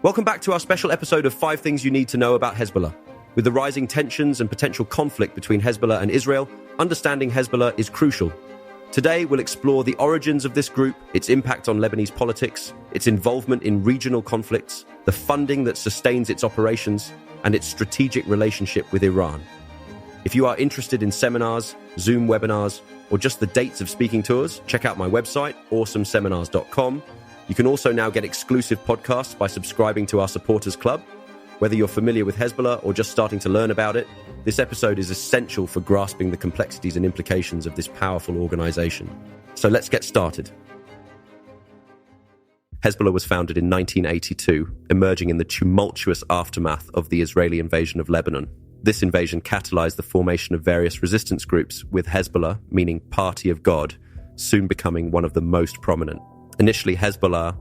Welcome back to our special episode of 5 Things You Need to Know About Hezbollah. With the rising tensions and potential conflict between Hezbollah and Israel, understanding Hezbollah is crucial. Today, we'll explore the origins of this group, its impact on Lebanese politics, its involvement in regional conflicts, the funding that sustains its operations, and its strategic relationship with Iran. If you are interested in seminars, Zoom webinars, or just the dates of speaking tours, check out my website, awesomeseminars.com. You can also now get exclusive podcasts by subscribing to our Supporters Club. Whether you're familiar with Hezbollah or just starting to learn about it, this episode is essential for grasping the complexities and implications of this powerful organization. So let's get started. Hezbollah was founded in 1982, emerging in the tumultuous aftermath of the Israeli invasion of Lebanon. This invasion catalyzed the formation of various resistance groups, with Hezbollah, meaning Party of God, soon becoming one of the most prominent. Initially, Hezbollah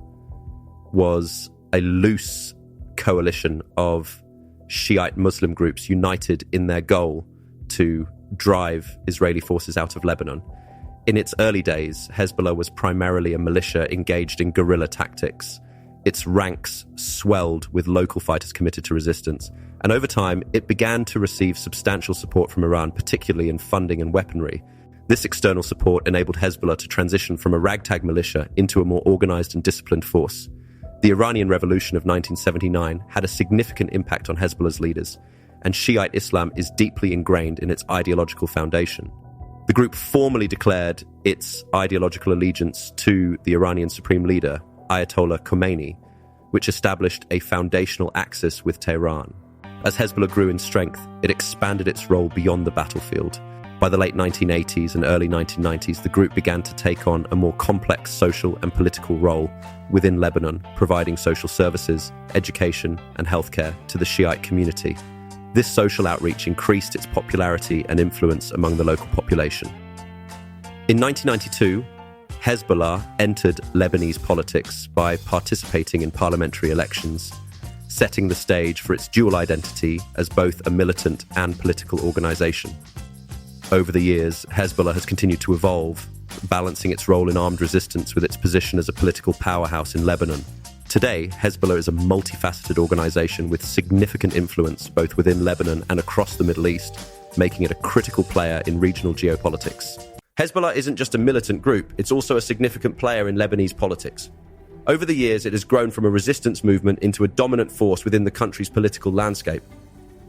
was a loose coalition of Shiite Muslim groups united in their goal to drive Israeli forces out of Lebanon. In its early days, Hezbollah was primarily a militia engaged in guerrilla tactics. Its ranks swelled with local fighters committed to resistance, and over time, it began to receive substantial support from Iran, particularly in funding and weaponry. This external support enabled Hezbollah to transition from a ragtag militia into a more organized and disciplined force. The Iranian Revolution of 1979 had a significant impact on Hezbollah's leaders, and Shiite Islam is deeply ingrained in its ideological foundation. The group formally declared its ideological allegiance to the Iranian supreme leader, Ayatollah Khomeini, which established a foundational axis with Tehran. As Hezbollah grew in strength, it expanded its role beyond the battlefield. By the late 1980s and early 1990s, the group began to take on a more complex social and political role within Lebanon, providing social services, education, and healthcare to the Shiite community. This social outreach increased its popularity and influence among the local population. In 1992, Hezbollah entered Lebanese politics by participating in parliamentary elections, setting the stage for its dual identity as both a militant and political organization. Over the years, Hezbollah has continued to evolve, balancing its role in armed resistance with its position as a political powerhouse in Lebanon. Today, Hezbollah is a multifaceted organization with significant influence both within Lebanon and across the Middle East, making it a critical player in regional geopolitics. Hezbollah isn't just a militant group, it's also a significant player in Lebanese politics. Over the years, it has grown from a resistance movement into a dominant force within the country's political landscape.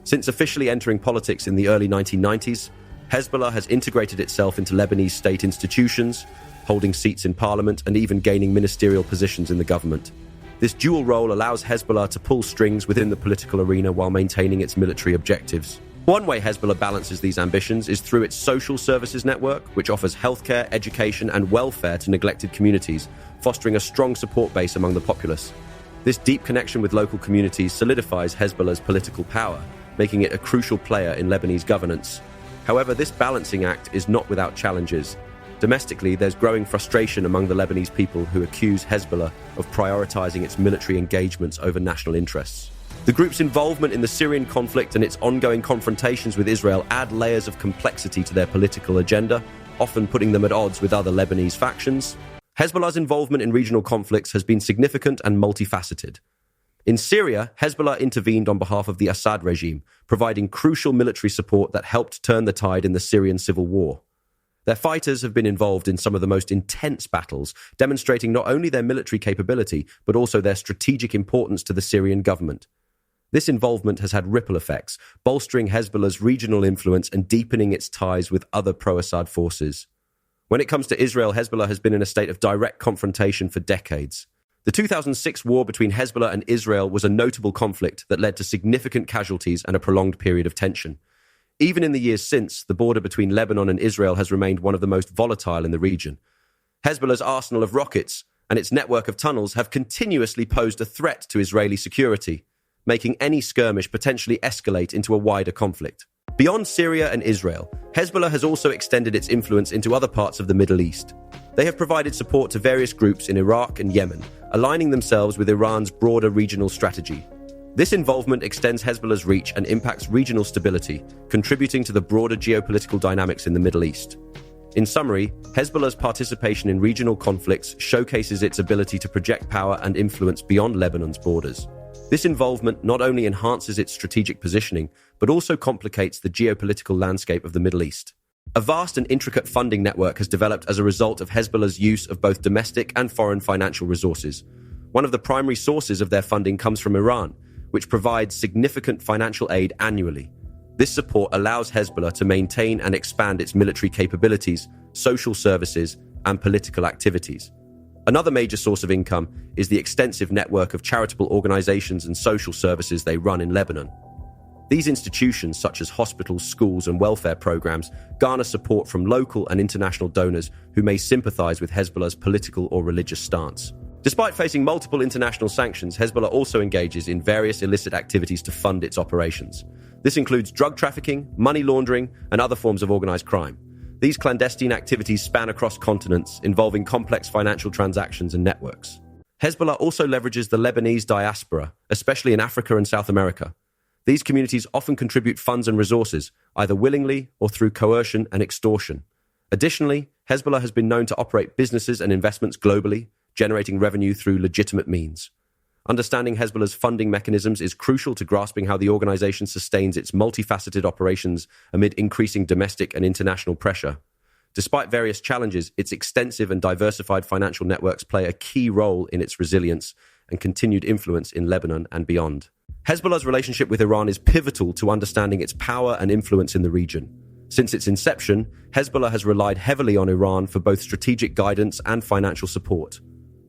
Since officially entering politics in the early 1990s, Hezbollah has integrated itself into Lebanese state institutions, holding seats in parliament and even gaining ministerial positions in the government. This dual role allows Hezbollah to pull strings within the political arena while maintaining its military objectives. One way Hezbollah balances these ambitions is through its social services network, which offers healthcare, education, and welfare to neglected communities, fostering a strong support base among the populace. This deep connection with local communities solidifies Hezbollah's political power, making it a crucial player in Lebanese governance. However, this balancing act is not without challenges. Domestically, there's growing frustration among the Lebanese people who accuse Hezbollah of prioritizing its military engagements over national interests. The group's involvement in the Syrian conflict and its ongoing confrontations with Israel add layers of complexity to their political agenda, often putting them at odds with other Lebanese factions. Hezbollah's involvement in regional conflicts has been significant and multifaceted. In Syria, Hezbollah intervened on behalf of the Assad regime, providing crucial military support that helped turn the tide in the Syrian civil war. Their fighters have been involved in some of the most intense battles, demonstrating not only their military capability, but also their strategic importance to the Syrian government. This involvement has had ripple effects, bolstering Hezbollah's regional influence and deepening its ties with other pro-Assad forces. When it comes to Israel, Hezbollah has been in a state of direct confrontation for decades. The 2006 war between Hezbollah and Israel was a notable conflict that led to significant casualties and a prolonged period of tension. Even in the years since, the border between Lebanon and Israel has remained one of the most volatile in the region. Hezbollah's arsenal of rockets and its network of tunnels have continuously posed a threat to Israeli security, making any skirmish potentially escalate into a wider conflict. Beyond Syria and Israel, Hezbollah has also extended its influence into other parts of the Middle East. They have provided support to various groups in Iraq and Yemen, aligning themselves with Iran's broader regional strategy. This involvement extends Hezbollah's reach and impacts regional stability, contributing to the broader geopolitical dynamics in the Middle East. In summary, Hezbollah's participation in regional conflicts showcases its ability to project power and influence beyond Lebanon's borders. This involvement not only enhances its strategic positioning, but also complicates the geopolitical landscape of the Middle East. A vast and intricate funding network has developed as a result of Hezbollah's use of both domestic and foreign financial resources. One of the primary sources of their funding comes from Iran, which provides significant financial aid annually. This support allows Hezbollah to maintain and expand its military capabilities, social services, and political activities. Another major source of income is the extensive network of charitable organizations and social services they run in Lebanon. These institutions, such as hospitals, schools, and welfare programs, garner support from local and international donors who may sympathize with Hezbollah's political or religious stance. Despite facing multiple international sanctions, Hezbollah also engages in various illicit activities to fund its operations. This includes drug trafficking, money laundering, and other forms of organized crime. These clandestine activities span across continents, involving complex financial transactions and networks. Hezbollah also leverages the Lebanese diaspora, especially in Africa and South America. These communities often contribute funds and resources, either willingly or through coercion and extortion. Additionally, Hezbollah has been known to operate businesses and investments globally, generating revenue through legitimate means. Understanding Hezbollah's funding mechanisms is crucial to grasping how the organization sustains its multifaceted operations amid increasing domestic and international pressure. Despite various challenges, its extensive and diversified financial networks play a key role in its resilience and continued influence in Lebanon and beyond. Hezbollah's relationship with Iran is pivotal to understanding its power and influence in the region. Since its inception, Hezbollah has relied heavily on Iran for both strategic guidance and financial support.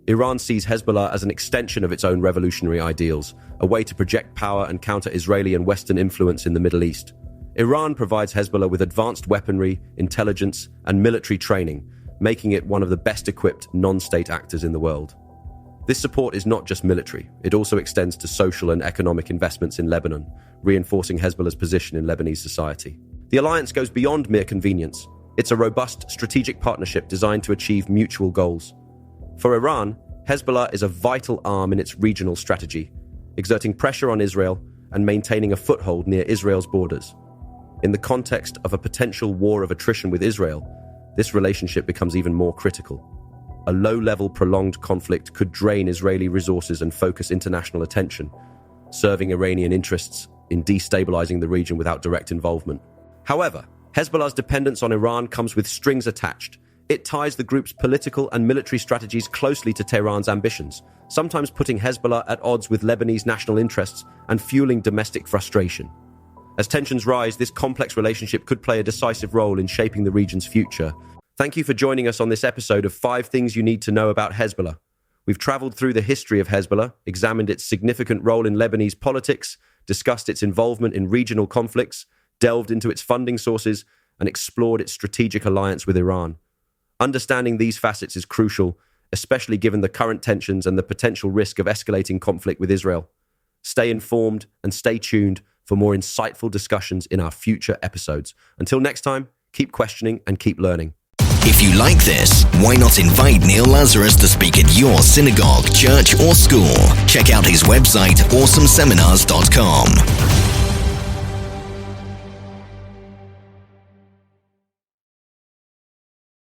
Iran sees Hezbollah as an extension of its own revolutionary ideals, a way to project power and counter Israeli and Western influence in the Middle East. Iran provides Hezbollah with advanced weaponry, intelligence, and military training, making it one of the best-equipped non-state actors in the world. This support is not just military, it also extends to social and economic investments in Lebanon, reinforcing Hezbollah's position in Lebanese society. The alliance goes beyond mere convenience. It's a robust strategic partnership designed to achieve mutual goals. For Iran, Hezbollah is a vital arm in its regional strategy, exerting pressure on Israel and maintaining a foothold near Israel's borders. In the context of a potential war of attrition with Israel, this relationship becomes even more critical. A low-level, prolonged conflict could drain Israeli resources and focus international attention, serving Iranian interests in destabilizing the region without direct involvement. However, Hezbollah's dependence on Iran comes with strings attached. It ties the group's political and military strategies closely to Tehran's ambitions, sometimes putting Hezbollah at odds with Lebanese national interests and fueling domestic frustration. As tensions rise, this complex relationship could play a decisive role in shaping the region's future. Thank you for joining us on this episode of 5 Things You Need to Know About Hezbollah. We've traveled through the history of Hezbollah, examined its significant role in Lebanese politics, discussed its involvement in regional conflicts, delved into its funding sources, and explored its strategic alliance with Iran. Understanding these facets is crucial, especially given the current tensions and the potential risk of escalating conflict with Israel. Stay informed and stay tuned for more insightful discussions in our future episodes. Until next time, keep questioning and keep learning. If you like this, why not invite Neil Lazarus to speak at your synagogue, church, or school? Check out his website, awesomeseminars.com.